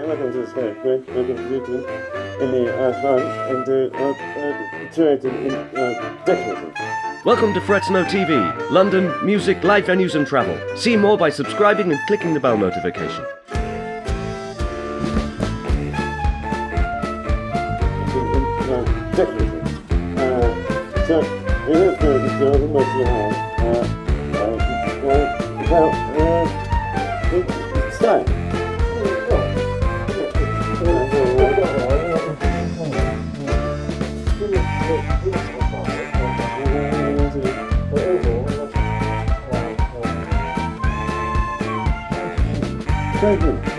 welcome to the Tshirt. Welcome to Meehan in the France and Tshirt in decorative. Welcome to Fretno TV, London, music, live venues and travel. See more by subscribing and clicking the bell notification. Decorative. So, in this version, so the most you have style. Thank you.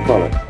Follow.